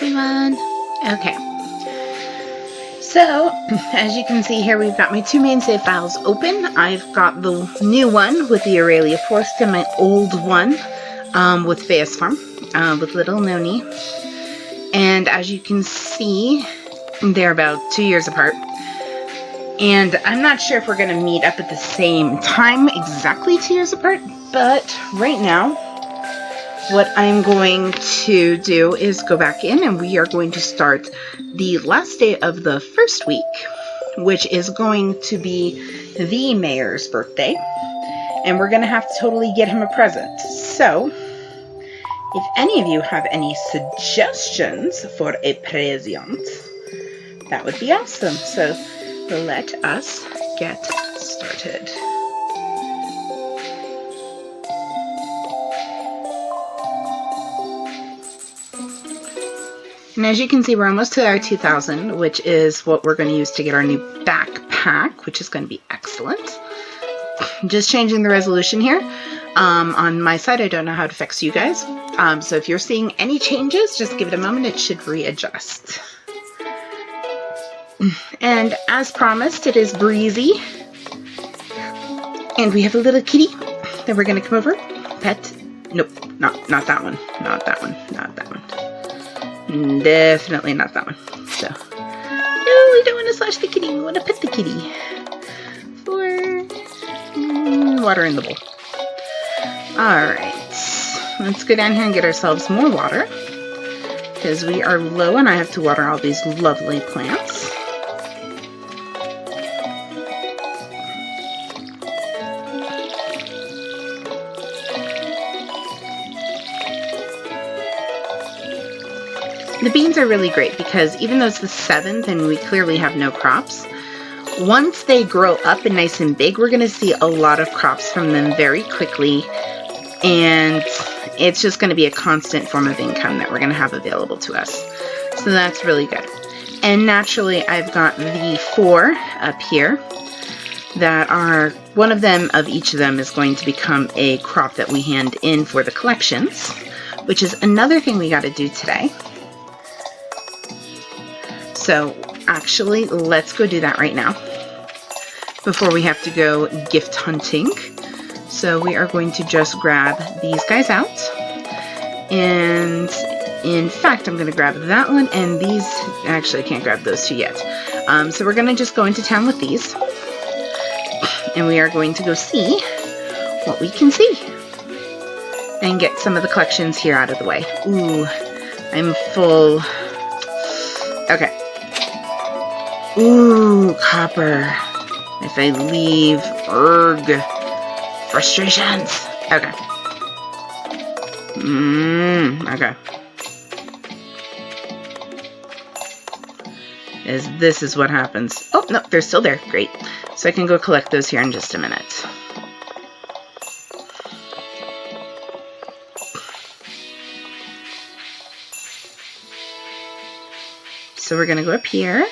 everyone. Okay. So, as you can see here, we've got my two main save files open. I've got the new one with the Aurelia Forest and my old one with Faeyas Farm, with little Noni. And as you can see, they're about 2 years apart. And I'm not sure if we're going to meet up at the same time, exactly 2 years apart, but right now, what I'm going to do is go back in and we are going to start the last day of the first week, which is going to be the mayor's birthday. And we're going to have to totally get him a present. So, if any of you have any suggestions for a present, that would be awesome. So, let us get started. And as you can see, we're almost to our 2,000, which is what we're going to use to get our new backpack, which is going to be excellent. Just changing the resolution here. On my side, I don't know how it affects you guys. So if you're seeing any changes, just give it a moment. It should readjust. And as promised, it is breezy. And we have a little kitty that we're going to come over. Pet. Nope, not that one. Not that one. Not that one. Definitely not that one. So, no, we don't want to slash the kitty. We want to pet the kitty. For water in the bowl. Alright. Let's go down here and get ourselves more water. Because we are low and I have to water all these lovely plants. The beans are really great because even though it's the 7th and we clearly have no crops, once they grow up and nice and big, we're going to see a lot of crops from them very quickly, and it's just going to be a constant form of income that we're going to have available to us. So that's really good. And naturally, I've got the 4 up here that are, one of them of each of them is going to become a crop that we hand in for the collections, which is another thing we got to do today. So, actually, let's go do that right now before we have to go gift hunting. So we are going to just grab these guys out. And in fact, I'm going to grab that one and these. Actually, I can't grab those two yet. So we're going to just go into town with these. And we are going to go see what we can see. And get some of the collections here out of the way. Ooh, I'm full. Okay. Ooh, copper. If I leave, frustrations. Okay. Okay. This is what happens. Oh, no, they're still there. Great. So I can go collect those here in just a minute. So we're going to go up here.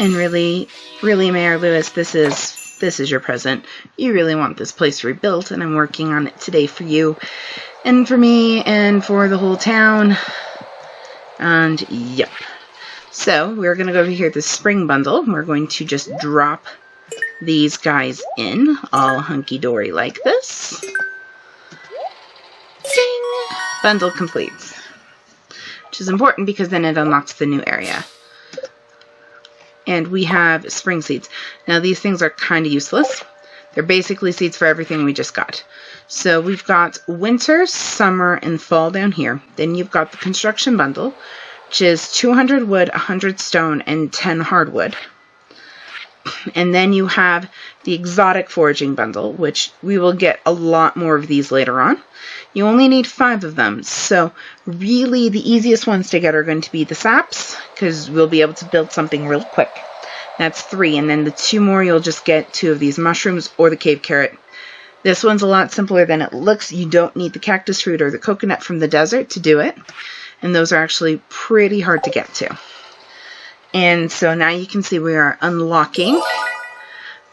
And really, Mayor Lewis, this is your present. You really want this place rebuilt, and I'm working on it today for you, and for me, and for the whole town. And, yep. So, we're going to go over here to the spring bundle. We're going to just drop these guys in, all hunky-dory like this. Ding! Bundle complete. Which is important because then it unlocks the new area. And we have spring seeds. Now these things are kind of useless. They're basically seeds for everything we just got. So we've got winter, summer, and fall down here. Then you've got the construction bundle, which is 200 wood, 100 stone, and 10 hardwood. And then you have the exotic foraging bundle, which we will get a lot more of these later on. You only need 5 of them, so really the easiest ones to get are going to be the saps, because we'll be able to build something real quick. That's 3, and then the 2 more you'll just get 2 of these mushrooms or the cave carrot. This one's a lot simpler than it looks. You don't need the cactus fruit or the coconut from the desert to do it, and those are actually pretty hard to get to. And so now you can see we are unlocking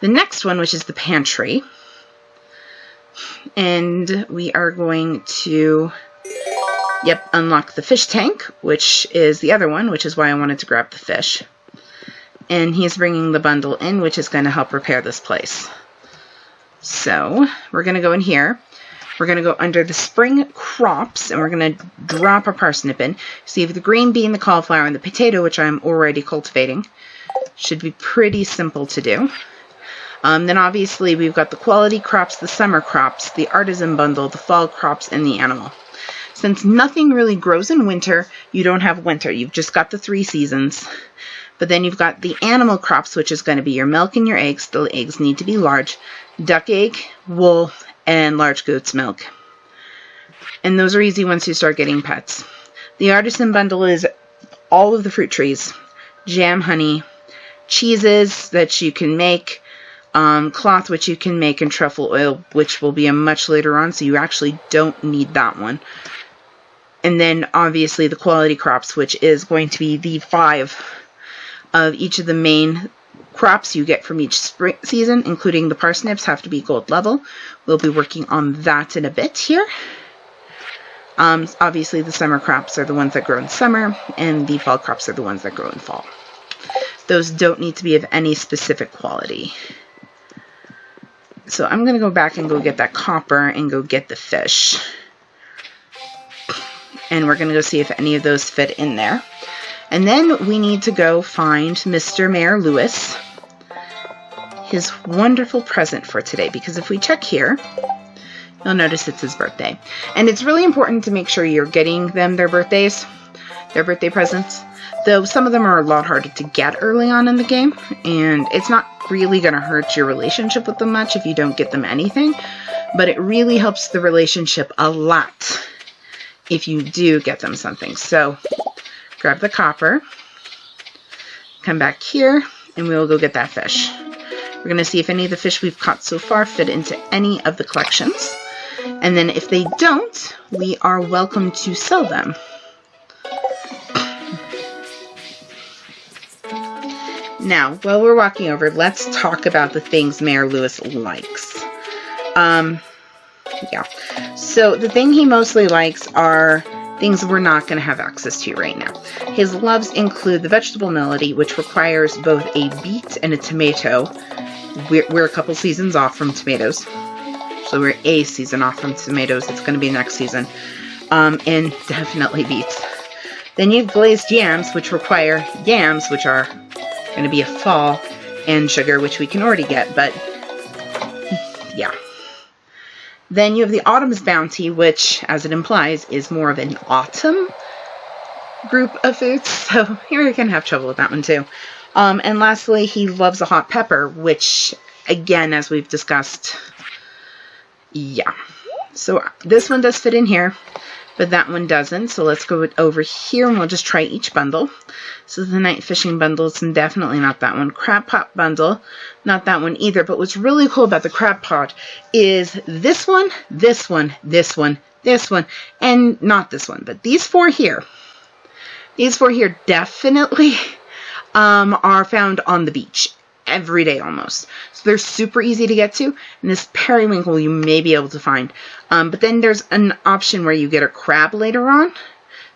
the next one, which is the pantry. And we are going to Yep, unlock the fish tank, which is the other one, which is why I wanted to grab the fish. And he's bringing the bundle in, which is going to help repair this place. So, we're going to go in here. We're going to go under the spring crops, and we're going to drop a parsnip in. So you have the green bean, the cauliflower, and the potato, which I'm already cultivating. Should be pretty simple to do. Then obviously we've got the quality crops, the summer crops, the artisan bundle, the fall crops, and the animal. Since nothing really grows in winter, you don't have winter. You've just got the 3 seasons. But then you've got the animal crops, which is going to be your milk and your eggs. The eggs need to be large. Duck egg, wool, and large goat's milk. And those are easy once you start getting pets. The artisan bundle is all of the fruit trees, jam, honey, cheeses that you can make, cloth which you can make, and truffle oil, which will be a much later on, so you actually don't need that one. And then obviously the quality crops, which is going to be the 5 of each of the main crops you get from each spring season, including the parsnips, have to be gold level. We'll be working on that in a bit here. Obviously the summer crops are the ones that grow in summer, and the fall crops are the ones that grow in fall. Those don't need to be of any specific quality. So I'm going to go back and go get that copper and go get the fish. And we're going to go see if any of those fit in there. And then we need to go find Mr. Mayor Lewis, his wonderful present for today. Because if we check here, you'll notice it's his birthday. And it's really important to make sure you're getting them their birthday presents. Though some of them are a lot harder to get early on in the game. And it's not really going to hurt your relationship with them much if you don't get them anything. But it really helps the relationship a lot if you do get them something. So grab the copper, come back here, and we'll go get that fish. We're going to see if any of the fish we've caught so far fit into any of the collections. And then if they don't, we are welcome to sell them. Now, while we're walking over, let's talk about the things Mayor Lewis likes. Yeah. So the thing he mostly likes are things we're not going to have access to right now. His loves include the vegetable melody, which requires both a beet and a tomato. We're a couple seasons off from tomatoes. So we're a season off from tomatoes. It's going to be next season. And definitely beets. Then you have glazed yams, which require yams, which are going to be a fall, and sugar, which we can already get, but yeah. Then you have the Autumn's Bounty, which, as it implies, is more of an autumn group of foods. So here we can have trouble with that one too. And lastly, he loves a hot pepper, which, again, as we've discussed, yeah. So this one does fit in here, but that one doesn't. So let's go over here and we'll just try each bundle. So the night fishing bundle is definitely not that one. Crab pot bundle, not that one either. But what's really cool about the crab pot is this one, this one, this one, this one, and not this one. But these 4 here. These 4 here definitely are found on the beach every day almost. So they're super easy to get to. And this periwinkle you may be able to find. But then there's an option where you get a crab later on.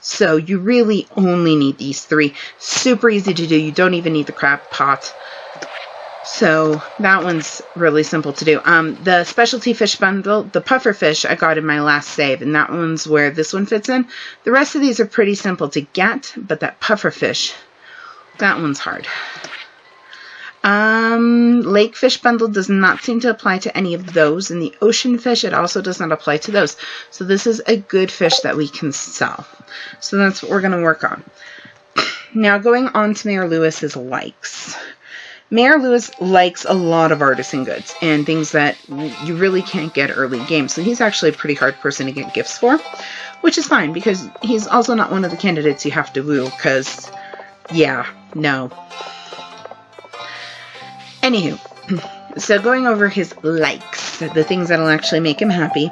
So you really only need these 3. Super easy to do. You don't even need the crab pot. So that one's really simple to do. The specialty fish bundle, the puffer fish, I got in my last save. And that one's where this one fits in. The rest of these are pretty simple to get. But that puffer fish, that one's hard. Lake fish bundle does not seem to apply to any of those. And the ocean fish, it also does not apply to those. So this is a good fish that we can sell. So that's what we're going to work on. Now going on to Mayor Lewis's likes. Mayor Lewis likes a lot of artisan goods and things that you really can't get early game. So he's actually a pretty hard person to get gifts for, which is fine because he's also not one of the candidates you have to woo because, yeah, no. Anywho, so going over his likes, the things that'll actually make him happy.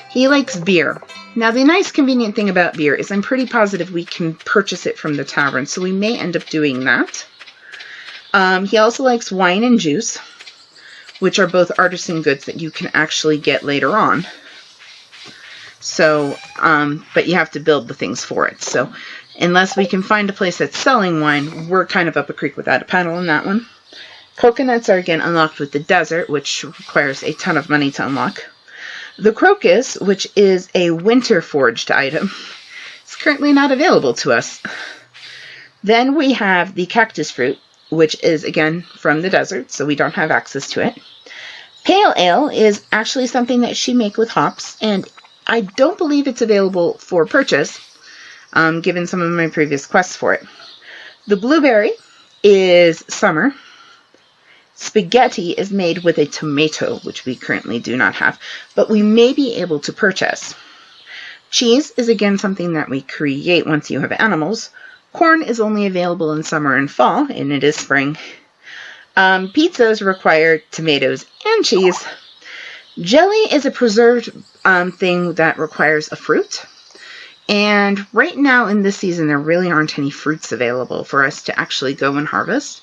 He likes beer. Now, the nice convenient thing about beer is I'm pretty positive we can purchase it from the tavern, so we may end up doing that. He also likes wine and juice, which are both artisan goods that you can actually get later on. So, but you have to build the things for it. So unless we can find a place that's selling wine, we're kind of up a creek without a paddle on that one. Coconuts are again unlocked with the desert, which requires a ton of money to unlock. The crocus, which is a winter foraged item, is currently not available to us. Then we have the cactus fruit, which is again from the desert, so we don't have access to it. Pale ale is actually something that she makes with hops, and I don't believe it's available for purchase, given some of my previous quests for it. The blueberry is summer. Spaghetti is made with a tomato, which we currently do not have, but we may be able to purchase. Cheese is again something that we create once you have animals. Corn is only available in summer and fall, and it is spring. Pizzas require tomatoes and cheese. Jelly is a preserved thing that requires a fruit. And right now in this season, there really aren't any fruits available for us to actually go and harvest.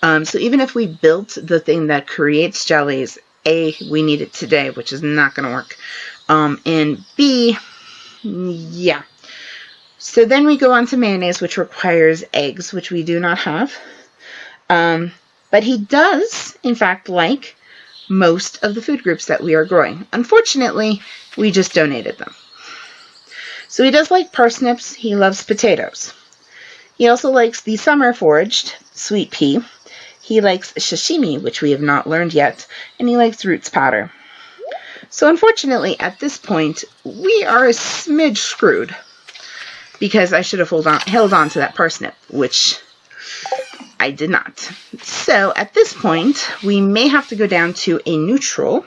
So even if we built the thing that creates jellies, A, we need it today, which is not going to work. And B, yeah. So then we go on to mayonnaise, which requires eggs, which we do not have. But he does, in fact, like most of the food groups that we are growing. Unfortunately, we just donated them. So he does like parsnips. He loves potatoes. He also likes the summer foraged sweet pea. He likes sashimi, which we have not learned yet, and he likes roots powder. So unfortunately, at this point, we are a smidge screwed, because I should have held on to that parsnip, which I did not. So at this point, we may have to go down to a neutral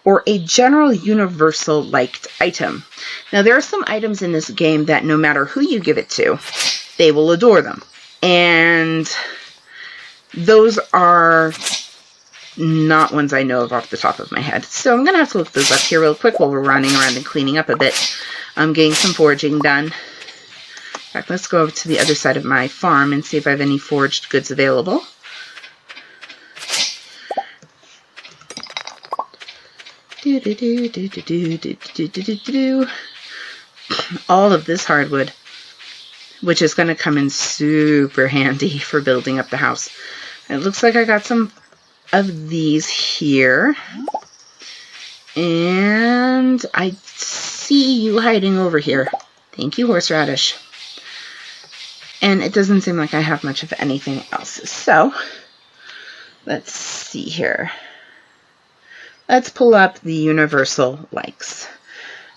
or a general universal liked item. Now, there are some items in this game that no matter who you give it to, they will adore them. And those are not ones I know of off the top of my head. So I'm going to have to look those up here real quick while we're running around and cleaning up a bit. I'm getting some foraging done. In fact, let's go over to the other side of my farm and see if I have any foraged goods available. All of this hardwood, which is going to come in super handy for building up the house. It looks like I got some of these here. And I see you hiding over here. Thank you, horseradish. And it doesn't seem like I have much of anything else. So, let's see here. Let's pull up the universal likes.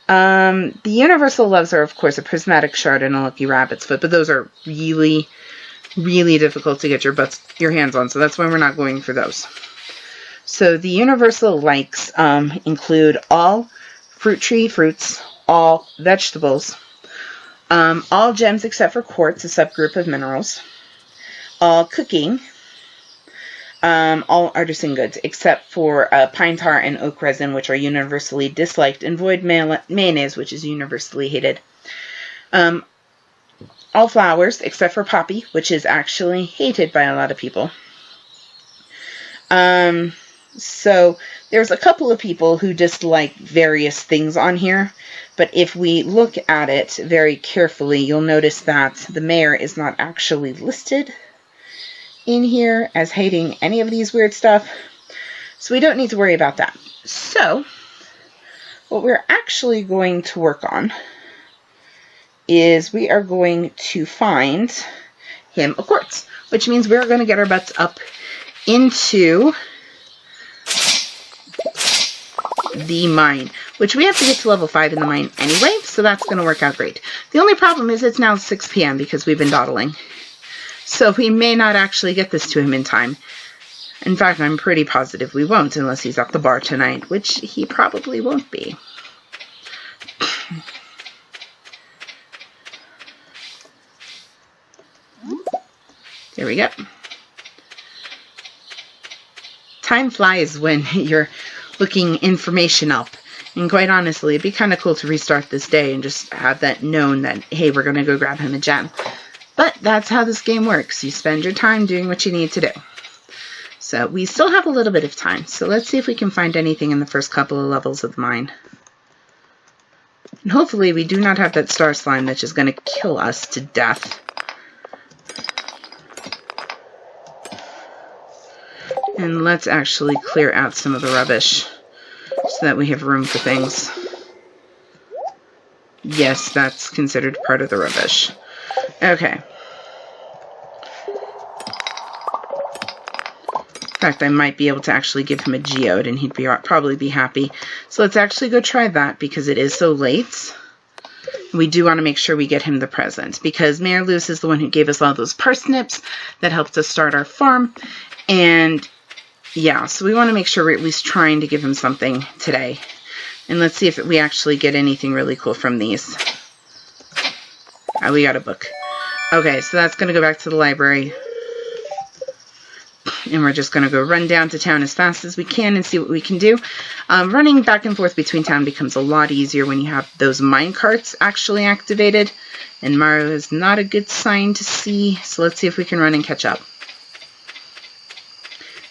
The universal loves are, of course, a prismatic shard and a lucky rabbit's foot, but those are really, really difficult to get your hands on, so that's why we're not going for those. So the universal likes include all fruit tree fruits, all vegetables, all gems except for quartz, a subgroup of minerals, all cooking, all artisan goods except for pine tar and oak resin, which are universally disliked, and void mayonnaise, which is universally hated. All flowers except for poppy, which is actually hated by a lot of people. So there's a couple of people who dislike various things on here, but if we look at it very carefully, you'll notice that the mayor is not actually listed in here as hating any of these weird stuff, so we don't need to worry about that. So what we're actually going to work on is we are going to find him a quartz, which means we're going to get our butts up into the mine, which we have to get to level 5 in the mine anyway, so that's going to work out great. The only problem is it's now 6 p.m. because we've been dawdling. So we may not actually get this to him in time. In fact, I'm pretty positive we won't unless he's at the bar tonight, which he probably won't be. There we go. Time flies when you're looking information up. And quite honestly, it'd be kind of cool to restart this day and just have that known that, hey, we're going to go grab him a gem. But that's how this game works. You spend your time doing what you need to do. So we still have a little bit of time. So let's see if we can find anything in the first couple of levels of the mine. And hopefully we do not have that star slime that's just going to kill us to death. And let's actually clear out some of the rubbish so that we have room for things. Yes, that's considered part of the rubbish. Okay. In fact, I might be able to actually give him a geode and he'd probably be happy. So let's actually go try that because it is so late. We do want to make sure we get him the present because Mayor Lewis is the one who gave us all those parsnips that helped us start our farm. And yeah, so we want to make sure we're at least trying to give him something today. And let's see if we actually get anything really cool from these. We got a book. Okay, so that's going to go back to the library. And we're just going to go run down to town as fast as we can and see what we can do. Running back and forth between town becomes a lot easier when you have those mine carts actually activated. And Mario is not a good sign to see. So let's see if we can run and catch up.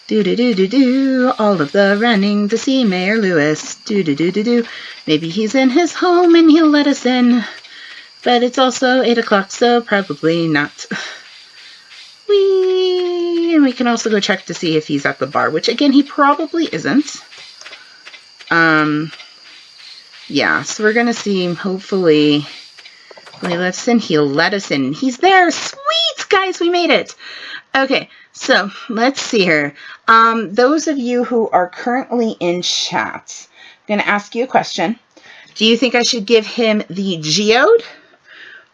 Do-do-do-do-do, all of the running to see Mayor Lewis. Do-do-do-do-do, maybe he's in his home and he'll let us in. But it's also 8 o'clock, so probably not. Whee! And we can also go check to see if he's at the bar, which again, he probably isn't. Yeah, so we're gonna see him, hopefully. Let's in, he'll let us in. He's there, sweet! Guys, we made it! Okay, so let's see here. Those of you who are currently in chat, I'm going to ask you a question. Do you think I should give him the geode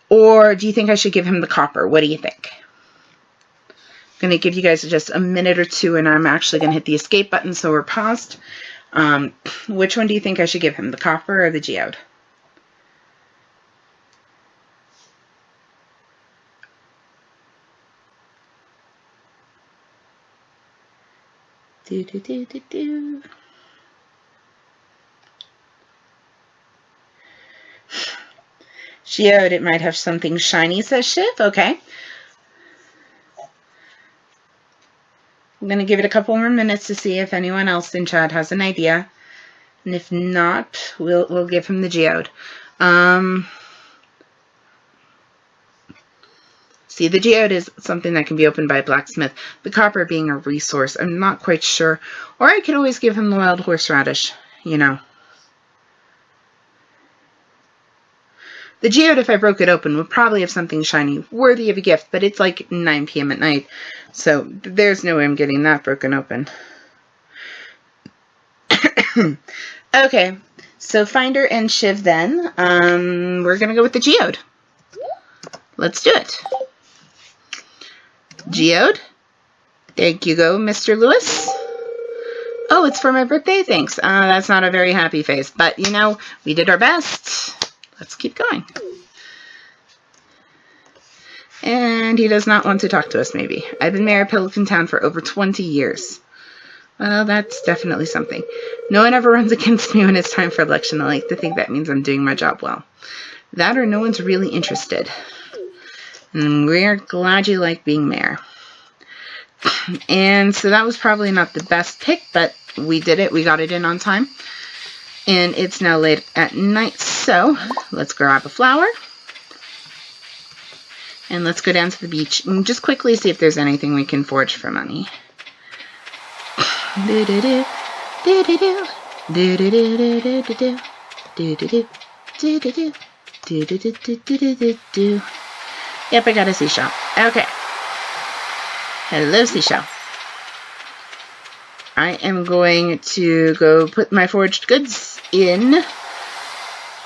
or do you think I should give him the copper? What do you think? I'm going to give you guys just a minute or two and I'm actually going to hit the escape button so we're paused. Which one do you think I should give him, the copper or the geode? Do-do-do-do-do. Geode, it might have something shiny, says Shiv. Okay. I'm going to give it a couple more minutes to see if anyone else in chat has an idea. And if not, we'll give him the geode. See, the geode is something that can be opened by a blacksmith. The copper being a resource, I'm not quite sure. Or I could always give him the wild horseradish, you know. The geode, if I broke it open, would probably have something shiny, worthy of a gift, but it's like 9 p.m. at night, so there's no way I'm getting that broken open. Okay, so Finder and Shiv then. We're going to go with the geode. Let's do it. Geode. Thank you go, Mr. Lewis. Oh, it's for my birthday? Thanks. That's not a very happy face, but you know, we did our best. Let's keep going. And he does not want to talk to us, maybe. I've been mayor of Pelican Town for over 20 years. Well, that's definitely something. No one ever runs against me when it's time for election. I like to think that means I'm doing my job well. That or no one's really interested. And we're glad you like being mayor. And so that was probably not the best pick, but we did it. We got it in on time. And it's now late at night, so let's grab a flower. And let's go down to the beach and just quickly see if there's anything we can forage for money. Do-do-do, do-do-do, do-do-do-do-do-do, do-do-do, do-do-do, do-do-do-do-do-do-do. Yep, I got a seashell. Okay. Hello, seashell. I am going to go put my foraged goods in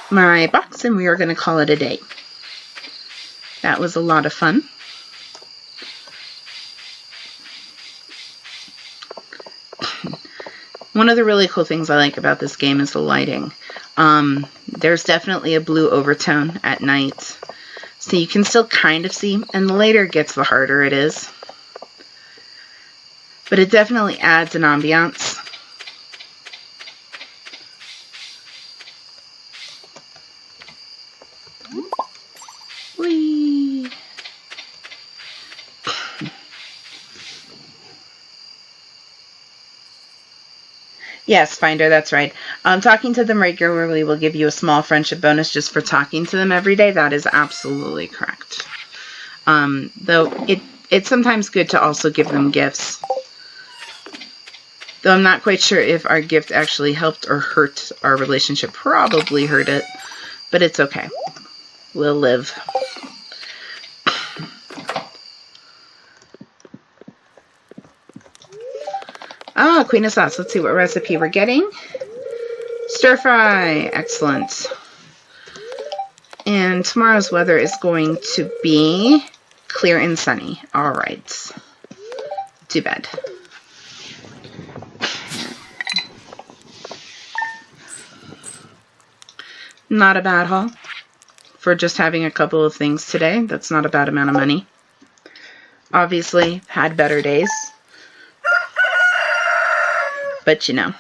my box and we are going to call it a day. That was a lot of fun. One of the really cool things I like about this game is the lighting. There's definitely a blue overtone at night. So you can still kind of see, and the later it gets, the harder it is. But it definitely adds an ambiance. Whee! Yes, Finder, that's right. Talking to them regularly will give you a small friendship bonus just for talking to them every day. That is absolutely correct. Though it's sometimes good to also give them gifts. Though I'm not quite sure if our gift actually helped or hurt our relationship. Probably hurt it, but it's okay. We'll live. Ah, Queen of Sauce. Let's see what recipe we're getting. Stir fry. Excellent. And tomorrow's weather is going to be clear and sunny. All right. Too bad. Not a bad haul for just having a couple of things today. That's not a bad amount of money. Obviously, had better days. But you know.